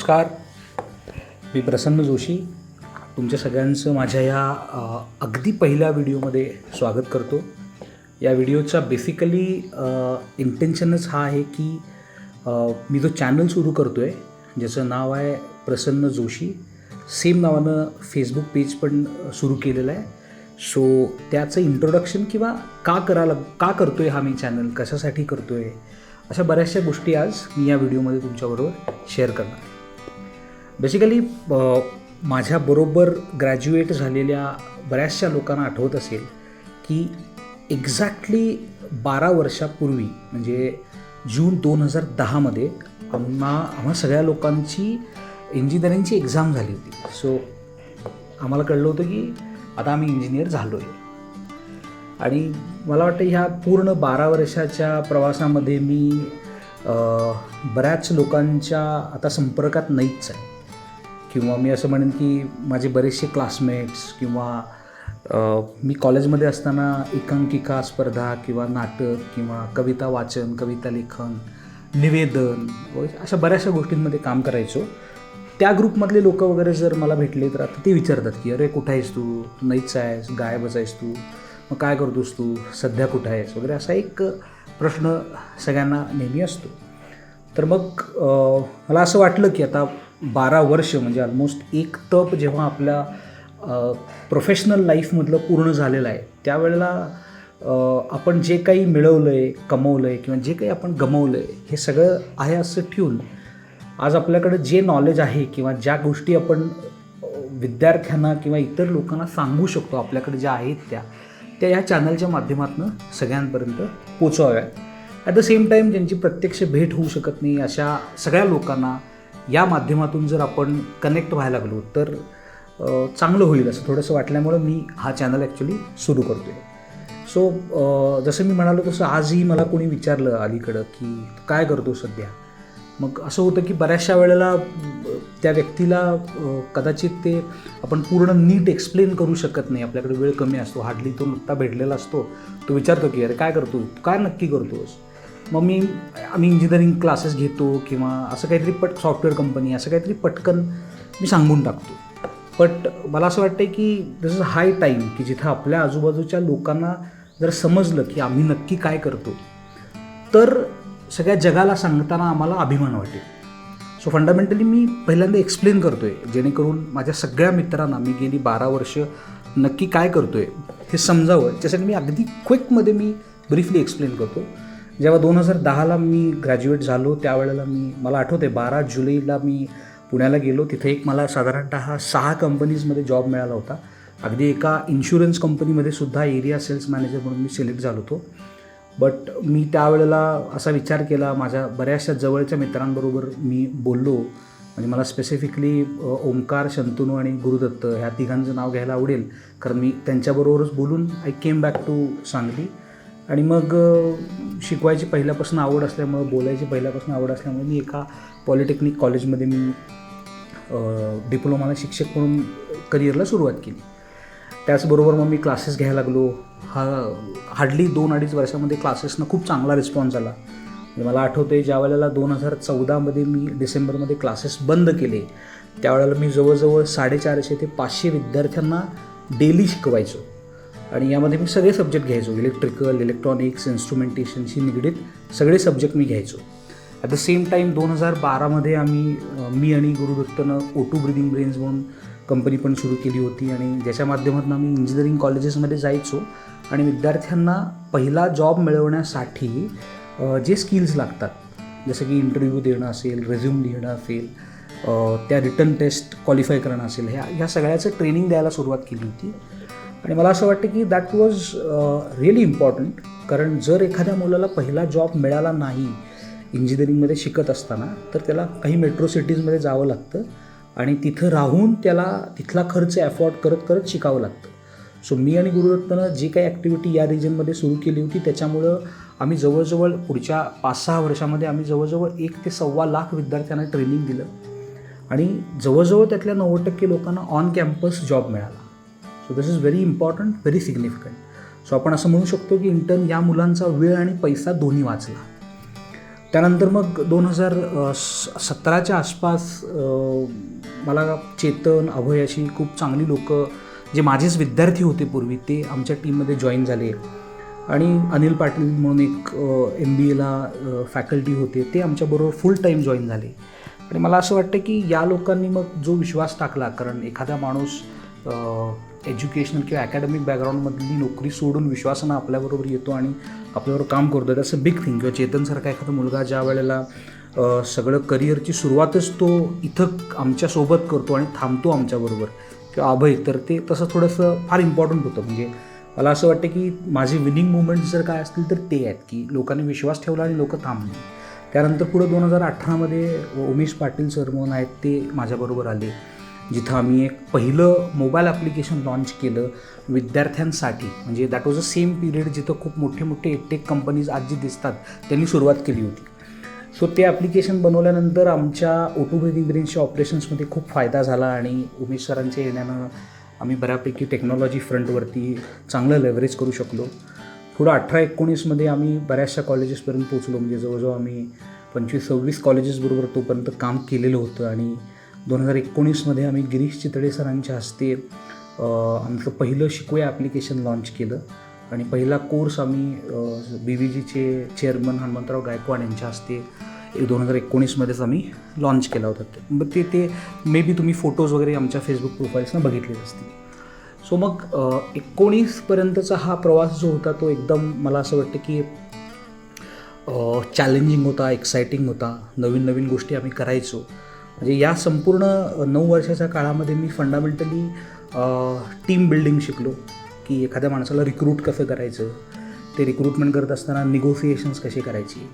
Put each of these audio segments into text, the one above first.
नमस्कार, मी प्रसन्न जोशी तुमच्या सगळ्यांचं माझ्या या अगदी पहिल्या व्हिडिओमध्ये स्वागत करतो. या व्हिडिओचा बेसिकली इंटेन्शनच हा आहे की मी जो चॅनल सुरू करतो आहे ज्याचं नाव आहे प्रसन्न जोशी, सेम नावानं फेसबुक पेज पण सुरू केलेलं आहे. सो त्याचं इंट्रोडक्शन किंवा का करतो आहे हा मी चॅनल, कशासाठी करतो आहे, अशा बऱ्याचशा गोष्टी आज मी या व्हिडिओमध्ये तुमच्याबरोबर शेअर करणार. बेसिकली माझ्याबरोबर ग्रॅज्युएट झालेल्या बऱ्याचशा लोकांना आठवत असेल की एक्झॅक्टली 12 वर्षापूर्वी म्हणजे जून 2010मध्ये आम्हा सगळ्या लोकांची इंजिनिअरिंगची एक्झाम झाली होती. सो आम्हाला कळलं होतं की आता आम्ही इंजिनियर झालो आहे. आणि मला वाटतं ह्या पूर्ण 12 वर्षाच्या प्रवासामध्ये मी बऱ्याच लोकांच्या आता संपर्कात नाहीच आहे, किंवा मी असं म्हणेन की माझे बरेचसे क्लासमेट्स किंवा मी कॉलेजमध्ये असताना एकांकिका स्पर्धा किंवा नाटक किंवा कविता वाचन, कविता लेखन, निवेदन अशा बऱ्याचशा गोष्टींमध्ये काम करायचो. त्या ग्रुपमधले लोक वगैरे जर मला भेटले तर आता ते विचारतात की अरे कुठं आहेस तू, नाहीच आहेस, गायबच आहेस तू, मग काय करतोस तू, सध्या कुठं आहेस वगैरे, असा एक प्रश्न सगळ्यांना नेहमी असतो. तर मग मला असं वाटलं की आता 12 वर्ष म्हणजे ऑलमोस्ट एक तप जेव्हा आपल्या प्रोफेशनल लाईफमधलं पूर्ण झालेलं आहे त्यावेळेला आपण जे काही मिळवलं आहे, कमवलं आहे किंवा जे काही आपण गमवलं आहे हे सगळं आहे असं ठेवून आज आपल्याकडे जे नॉलेज आहे किंवा ज्या गोष्टी आपण विद्यार्थ्यांना किंवा इतर लोकांना सांगू शकतो आपल्याकडे ज्या आहेत त्या ह्या चॅनलच्या माध्यमातून सगळ्यांपर्यंत पोचवाव्या. ॲट द सेम टाईम ज्यांची प्रत्यक्ष भेट होऊ शकत नाही अशा सगळ्या लोकांना या माध्यमातून जर आपण कनेक्ट व्हायला लागलो तर चांगलं होईल असं थोडंसं वाटल्यामुळं मी हा चॅनल ॲक्च्युली सुरू करतो आहे. सो जसं मी म्हणालो तसं आजही मला कोणी विचारलं अलीकडं की काय करतो सध्या, मग असं होतं की बऱ्याचशा वेळेला त्या व्यक्तीला कदाचित ते आपण पूर्ण नीट एक्सप्लेन करू शकत नाही, आपल्याकडे वेळ कमी असतो, हार्डली तो नुकता भेटलेला असतो, तो विचारतो की अरे काय करतो, काय नक्की करतोस. मग आम्ही इंजिनिअरिंग क्लासेस घेतो किंवा असं काहीतरी सॉफ्टवेअर कंपनी असं काहीतरी पटकन मी सांगून टाकतो. बट मला असं वाटतं की दिस इज हाय टाईम की जिथं आपल्या आजूबाजूच्या लोकांना जर समजलं की आम्ही नक्की काय करतो तर सगळ्या जगाला सांगताना आम्हाला अभिमान वाटेल. सो फंडामेंटली मी पहिल्यांदा एक्सप्लेन करतो आहे जेणेकरून माझ्या सगळ्या मित्रांना मी गेली 12 वर्ष नक्की काय करतो आहे हे समजावं. त्यासाठी मी अगदी क्विकमध्ये मी ब्रीफली एक्सप्लेन करतो. जेव्हा 2010ला मी ग्रॅज्युएट झालो त्यावेळेला मला आठवतं आहे 12 जुलैला मी पुण्याला गेलो. तिथे एक मला साधारणतः 6 कंपनीजमध्ये जॉब मिळाला होता. अगदी एका इन्शुरन्स कंपनीमध्ये सुद्धा एरिया सेल्स मॅनेजर म्हणून मी सिलेक्ट झालो होतो. बट मी त्यावेळेला असा विचार केला, माझ्या बऱ्याचशा जवळच्या मित्रांबरोबर मी बोललो. म्हणजे मला स्पेसिफिकली ओमकार, शंतनू आणि गुरुदत्त ह्या तिघांचं नाव घ्यायला आवडेल कारण मी त्यांच्याबरोबरच बोलून I came back to Sangli. आणि मग शिकवायची पहिल्यापासून आवड असल्यामुळं, बोलायची पहिल्यापासून आवड असल्यामुळे मी एका पॉलिटेक्निक कॉलेजमध्ये मी डिप्लोमाला शिक्षक म्हणून करिअरला सुरुवात केली. त्याचबरोबर मग मी क्लासेस घ्यायला लागलो. हार्डली 2-2.5 वर्षामध्ये क्लासेसनं खूप चांगला रिस्पॉन्स आला. म्हणजे मला आठवतं आहे ज्या वेळेला 2014मध्ये मी डिसेंबरमध्ये क्लासेस बंद केले त्यावेळेला मी जवळजवळ 450 ते 500 विद्यार्थ्यांना डेली शिकवायचो. आणि यामध्ये मी सगळे सब्जेक्ट घ्यायचो, इलेक्ट्रिकल, इलेक्ट्रॉनिक्स, इन्स्ट्रुमेंटेशनशी निगडीत सगळे सब्जेक्ट मी घ्यायचो. ॲट द सेम टाईम 2012मध्ये मी आणि गुरुदत्तनं O2 ब्रीदिंग ब्रेन्स म्हणून कंपनी पण सुरू केली होती आणि ज्याच्या माध्यमातून आम्ही इंजिनिअरिंग कॉलेजेसमध्ये जायचो आणि विद्यार्थ्यांना पहिला जॉब मिळवण्यासाठी जे स्किल्स लागतात जसं की इंटरव्ह्यू देणं असेल, रेझ्यूम लिहिणं असेल, त्या रिटन टेस्ट क्वालिफाय करणं असेल, ह्या सगळ्याचं ट्रेनिंग द्यायला सुरुवात केली होती. आणि मला असं वाटतं की दॅट वॉज रिअली इम्पॉर्टंट. कारण जर एखाद्या मुलाला पहिला जॉब मिळाला नाही इंजिनिअरिंगमध्ये शिकत असताना तर त्याला काही मेट्रो सिटीजमध्ये जावं लागतं आणि तिथं राहून त्याला तिथला खर्च अफोर्ड करत करत शिकावं लागतं. सो मी आणि गुरुदत्तनं जी काही ॲक्टिव्हिटी या रिजनमध्ये सुरू केली होती त्याच्यामुळं आम्ही जवळजवळ पुढच्या 5-6 वर्षामध्ये आम्ही जवळजवळ 1 ते 1.25 लाख विद्यार्थ्यांना ट्रेनिंग दिलं आणि जवळजवळ त्यातल्या 90% लोकांना ऑन कॅम्पस जॉब मिळाला. So this is very important, very significant. So आपण असं म्हणू शकतो की इंटर्न या मुलांचा वेळ आणि पैसा दोन्ही वाचला. त्यानंतर मग 2017च्या आसपास मला चेतन, अभय अशी खूप चांगली लोकं जे माझेच विद्यार्थी होते पूर्वी ते आमच्या टीममध्ये जॉईन झाले आणि अनिल पाटील म्हणून एक MBAला फॅकल्टी होते ते आमच्याबरोबर फुल टाईम जॉईन झाले. आणि मला असं वाटतं की या लोकांनी मग जो विश्वास टाकला, कारण एखादा माणूस एज्युकेशनल किंवा अकॅडमिक बॅकग्राऊंडमधली नोकरी सोडून विश्वासानं आपल्याबरोबर येतो आणि आपल्याबरोबर काम करतो, दॅट्स अ बिग थिंग. किंवा चेतनसारखा एखादा मुलगा ज्या वेळेला सगळं करिअरची सुरुवातच तो इथं आमच्यासोबत करतो आणि थांबतो आमच्याबरोबर, किंवा अभय, तर ते तसं थोडंसं फार इम्पॉर्टंट होतं. म्हणजे मला असं वाटतं की माझे विनिंग मुवमेंट्स जर काय असतील तर ते आहेत की लोकांनी विश्वास ठेवला आणि लोकं थांबली. त्यानंतर पुढं 2018मध्ये उमेश पाटील सर म्हणून आहेत ते माझ्याबरोबर आले, जिथं आम्ही एक पहिलं मोबाईल ॲप्लिकेशन लॉन्च केलं विद्यार्थ्यांसाठी. म्हणजे that was a same period जिथं खूप मोठे मोठे टेक कंपनीज आज जे दिसतात त्यांनी सुरुवात केली होती. सो ते ॲप्लिकेशन बनवल्यानंतर आमच्या O2 ब्रीथिंग ब्रेन्सच्या ऑपरेशन्समध्ये खूप फायदा झाला आणि उमेश सरांच्या येण्यानं आम्ही बऱ्यापैकी टेक्नॉलॉजी फ्रंटवरती चांगलं लेव्हरेज करू शकलो. पुढं 18-19मध्ये आम्ही बऱ्याचशा कॉलेजेसपर्यंत पोचलो. म्हणजे जवळजवळ आम्ही 25-26 कॉलेजेसबरोबर तोपर्यंत काम केलेलं होतं. आणि 2019मध्ये आम्ही गिरीश चितळे सरांच्या हस्ते आमचं पहिलं शिकूया ॲप्लिकेशन लॉन्च केलं आणि पहिला कोर्स आम्ही BVGचे चेअरमन हनुमंतराव गायकवाड यांच्या हस्ते 2019मध्येच आम्ही लॉन्च केला होता. मग ते मे बी तुम्ही फोटोज वगैरे आमच्या फेसबुक प्रोफाईल्सनं बघितलेच असतील. सो मग 19पर्यंतचा हा प्रवास जो होता तो एकदम मला असं वाटतं की चॅलेंजिंग होता, एक्सायटिंग होता. नवीन नवीन गोष्टी आम्ही करायचो. म्हणजे या संपूर्ण 9 वर्षाच्या काळामध्ये मी फंडामेंटली टीम बिल्डिंग शिकलो की एखाद्या माणसाला रिक्रूट कसं करायचं, ते रिक्रुटमेंट करत असताना निगोसिएशन्स कसे करायची,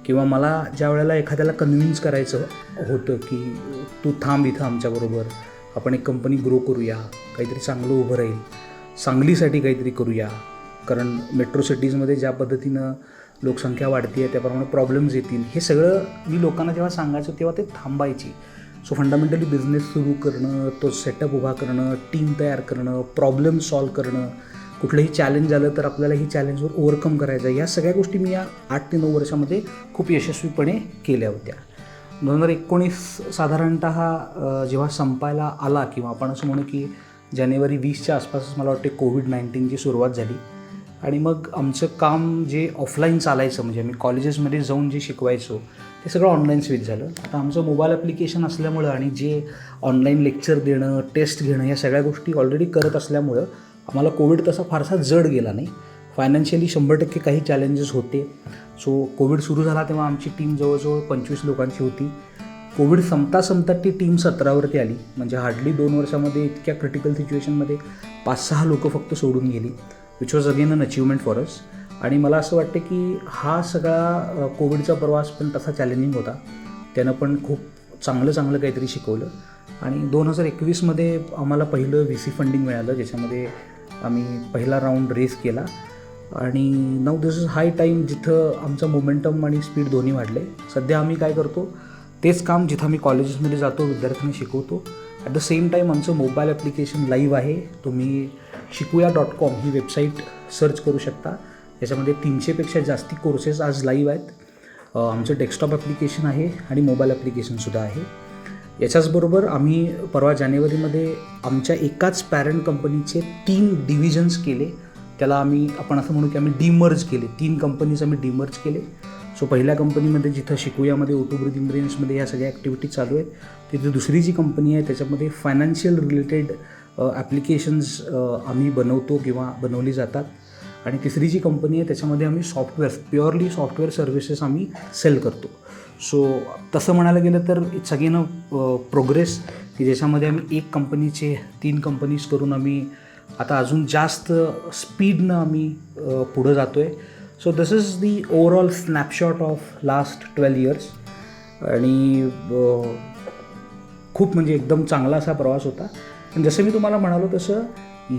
किंवा मला ज्या वेळेला एखाद्याला कन्व्हिन्स करायचं होतं की तू थांब इथं आमच्याबरोबर, आपण एक कंपनी ग्रो करूया, काहीतरी चांगलं उभं राहील, सांगलीसाठी काहीतरी करूया, कारण मेट्रो सिटीजमध्ये ज्या पद्धतीनं लोकसंख्या वाढती आहे त्याप्रमाणे प्रॉब्लेम्स येतील, हे सगळं मी लोकांना जेव्हा सांगायचं तेव्हा ते थांबायची. सो फंडामेंटली बिझनेस सुरू करणं, तो सेटअप उभा करणं, टीम तयार करणं, प्रॉब्लेम सॉल्व करणं, कुठलंही चॅलेंज आलं तर आपल्याला ही चॅलेंजवर ओव्हरकम करायचं, या सगळ्या गोष्टी मी या 8 ते 9 वर्षामध्ये खूप यशस्वीपणे केल्या होत्या. 2019 साधारणतः जेव्हा संपायला आला, किंवा आपण असं म्हणू की जानेवारी 20च्या आसपासच मला वाटते कोविड-19ची सुरुवात झाली. आणि मग आमचं काम जे ऑफलाईन चालायचं, म्हणजे आम्ही कॉलेजेसमध्ये जाऊन जे शिकवायचो ते सगळं ऑनलाईन स्विच झालं. आता आमचं मोबाईल ॲप्लिकेशन असल्यामुळं आणि जे ऑनलाईन लेक्चर देणं, टेस्ट घेणं, या सगळ्या गोष्टी ऑलरेडी करत असल्यामुळं आम्हाला कोविड तसा फारसा जड गेला नाही. फायनान्शियली 100% काही चॅलेंजेस होते. सो कोविड सुरू झाला तेव्हा आमची टीम जवळजवळ 25 लोकांची होती. कोविड संपता ती टीम 17वरती आली. म्हणजे हार्डली 2 वर्षामध्ये इतक्या क्रिटिकल सिच्युएशनमध्ये 5-6 लोकं फक्त सोडून गेली, which was again an achievement for us. आणि मला असं वाटतं की हा सगळा कोविडचा प्रवास पण तसा चॅलेंजिंग होता. त्यानं पण खूप चांगलं काहीतरी शिकवलं. आणि 2021मध्ये आम्हाला पहिलं VC फंडिंग मिळालं, ज्याच्यामध्ये आम्ही पहिला राऊंड रेस केला. आणि now this is hi time, जिथं आमचं मोमेंटम आणि स्पीड दोन्ही वाढले. सध्या आम्ही काय करतो तेच काम जिथं आम्ही कॉलेजेसमध्ये जातो, विद्यार्थ्यांना शिकवतो. ॲट द सेम टाईम आमचं मोबाईल ॲप्लिकेशन लाईव्ह आहे. तुम्ही shikuya.com ही वेबसाईट सर्च करू शकता. याच्यामध्ये 300पेक्षा जास्ती कोर्सेस आज लाईव्ह आहेत. आमचं डेस्कटॉप ॲप्लिकेशन आहे आणि मोबाईल ॲप्लिकेशनसुद्धा आहे. याच्याचबरोबर आम्ही परवा जानेवारीमध्ये आमच्या एकाच पॅरेंट कंपनीचे 3 डिव्हिजन्स केले. त्याला आपण असं म्हणू की आम्ही डिमर्ज केले. 3 कंपनीज आम्ही डिमर्ज केले. सो पहिल्या कंपनीमध्ये जिथं शिकूयामध्ये O2 ब्रीथिंग ब्रेन्समध्ये ह्या सगळ्या ॲक्टिव्हिटी चालू आहेत, तिथे दुसरी जी कंपनी आहे त्याच्यामध्ये फायनान्शियल रिलेटेड ॲप्लिकेशन्स आम्ही बनवतो किंवा बनवली जातात. आणि तिसरी जी कंपनी आहे त्याच्यामध्ये आम्ही प्युअरली सॉफ्टवेअर सर्व्हिसेस आम्ही सेल करतो. सो तसं म्हणायला गेलं तर इट्स अगेन अ प्रोग्रेस, की ज्याच्यामध्ये आम्ही एक कंपनीचे 3 कंपनीज करून आम्ही आता अजून जास्त स्पीडनं आम्ही पुढं जातो आहे. So this is the overall snapshot of last 12 years. आणि खूप म्हणजे एकदम चांगला असा प्रवास होता. आणि जसं मी तुम्हाला म्हणालो तसं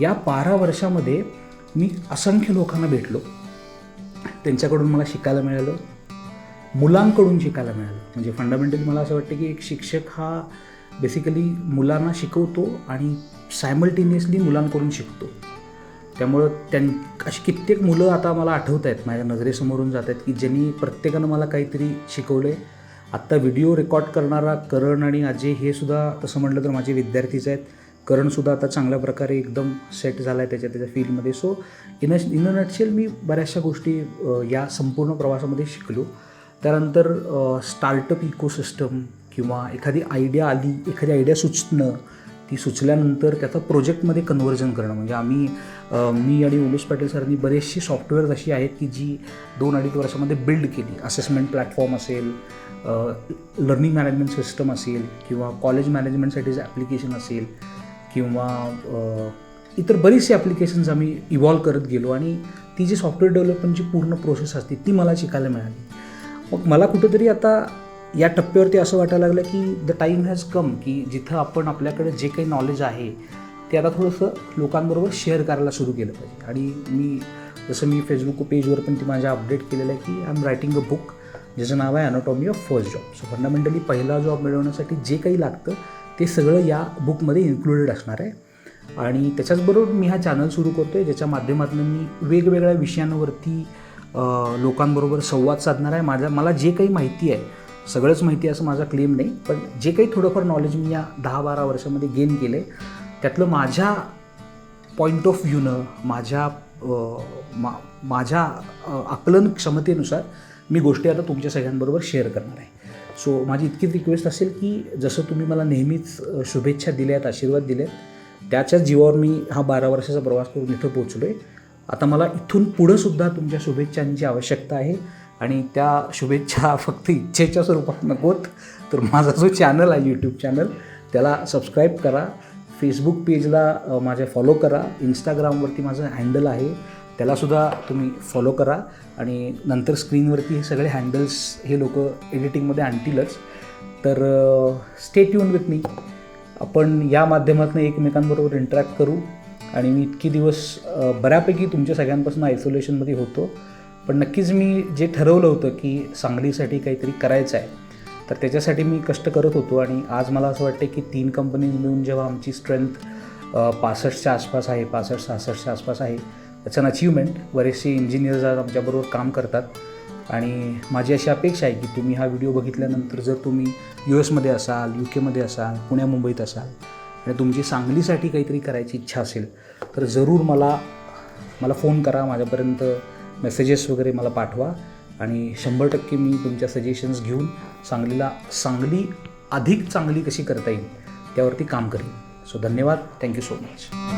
या 12 वर्षामध्ये मी असंख्य लोकांना भेटलो, त्यांच्याकडून मला शिकायला मिळालं, मुलांकडून शिकायला मिळालं. म्हणजे फंडामेंटली मला असं वाटतं की एक शिक्षक हा बेसिकली मुलांना शिकवतो आणि सायमल्टेनियसली मुलांकडून शिकतो. त्यामुळं अशी कित्येक मुलं आता मला आठवत आहेत, माझ्या नजरेसमोरून जात आहेत, की ज्यांनी प्रत्येकानं मला काहीतरी शिकवलं आहे. आत्ता व्हिडिओ रेकॉर्ड करणारा करण आणि अजय हे सुद्धा तसं म्हटलं तर माझे विद्यार्थीच आहेत. करणसुद्धा आता चांगल्या प्रकारे एकदम सेट झाला आहे त्याच्या फील्डमध्ये. सो इन अ नटशेल मी बऱ्याचशा गोष्टी या संपूर्ण प्रवासामध्ये शिकलो. त्यानंतर स्टार्टअप इकोसिस्टम किंवा एखादी आयडिया आली, एखादी आयडिया सुचणं, ती सुचल्यानंतर त्याचं प्रोजेक्टमध्ये कन्व्हर्जन करणं. म्हणजे मी आणि उमेश पाटील सरांनी बरेचशी सॉफ्टवेअर्स अशी आहेत की जी 2-2.5 वर्षामध्ये बिल्ड केली. असेसमेंट प्लॅटफॉर्म असेल, लर्निंग मॅनेजमेंट सिस्टम असेल, किंवा कॉलेज मॅनेजमेंटसाठीचं ॲप्लिकेशन असेल, किंवा इतर बरीचशी ॲप्लिकेशन्स आम्ही इव्हॉल्व करत गेलो. आणि ती जी सॉफ्टवेअर डेव्हलपमेंटची पूर्ण प्रोसेस असते ती मला शिकायला मिळाली. मग मला कुठेतरी आता या टप्प्यावरती असं वाटायला लागलं की द टाईम हॅज कम, की जिथं आपण आपल्याकडे जे काही नॉलेज आहे ते आता थोडंसं लोकांबरोबर शेअर करायला सुरू केलं पाहिजे. आणि जसं मी फेसबुक पेजवर पण ती माझ्या अपडेट केलेलं आहे की I am writing a book ज्याचं नाव आहे anatomy of first job. So fundamentally पहिला जॉब मिळवण्यासाठी जे काही लागतं ते सगळं या बुकमध्ये इन्क्लुडेड असणार आहे. आणि त्याच्याचबरोबर मी हा चॅनल सुरू करतो आहे ज्याच्या माध्यमातून मी वेगवेगळ्या विषयांवरती लोकांबरोबर संवाद साधणार आहे. मला जे काही माहिती आहे, सगळंच माहिती असं माझा क्लेम नाही, पण जे काही थोडंफार नॉलेज मी या 10-12 वर्षामध्ये गेन केलं आहे त्यातलं माझ्या पॉईंट ऑफ व्ह्यूनं, माझ्या आकलन क्षमतेनुसार मी गोष्टी आता तुमच्या सगळ्यांबरोबर शेअर करणार आहे. सो माझी इतकीच रिक्वेस्ट असेल की जसं तुम्ही मला नेहमीच शुभेच्छा दिल्यात, आशीर्वाद दिलेत, त्याच्याच जीवावर मी हा 12 वर्षाचा प्रवास करून इथं पोचलो आहे. आता मला इथून पुढंसुद्धा तुमच्या शुभेच्छांची आवश्यकता आहे. आणि त्या शुभेच्छा फक्त इच्छेच्या स्वरूपात नकोत, तर माझा जो चॅनल आहे यूट्यूब चॅनल त्याला सबस्क्राईब करा, फेसबुक पेजला माझ्या फॉलो करा, इंस्टाग्रामवरती माझं हँडल आहे त्यालासुद्धा तुम्ही फॉलो करा. आणि नंतर स्क्रीनवरती हे सगळे हँडल्स हे लोक एडिटिंगमध्ये आणतीलच. तर स्टे ट्यून विथ मी. आपण या माध्यमातून एकमेकांबरोबर इंटरॅक्ट करू. आणि मी इतके दिवस बऱ्यापैकी तुमच्या सगळ्यांपासून आयसोलेशनमध्ये होतो, पण नक्कीच मी जे ठरवलं होतं की सांगलीसाठी काहीतरी करायचं आहे तर त्याच्यासाठी मी कष्ट करत होतो. आणि आज मला असं वाटतं की 3 कंपनीज मिळून जेव्हा आमची स्ट्रेंथ 65च्या आसपास आहे, 65-66च्या आसपास आहे, त्याचं अचिव्हमेंट. बरेचसे इंजिनियर्स आज आमच्याबरोबर काम करतात. आणि माझी अशी अपेक्षा आहे की तुम्ही हा व्हिडिओ बघितल्यानंतर जर तुम्ही US असाल, UK असाल, पुण्या मुंबईत असाल आणि तुमची सांगलीसाठी काहीतरी करायची इच्छा असेल तर जरूर मला फोन करा, माझ्यापर्यंत मेसेजेस वगैरे मला पाठवा. आणि 100% मी तुमच्या सजेशन्स घेऊन सांगली अधिक चांगली कशी करता येईल त्यावरती काम करेन. सो धन्यवाद. Thank you so much.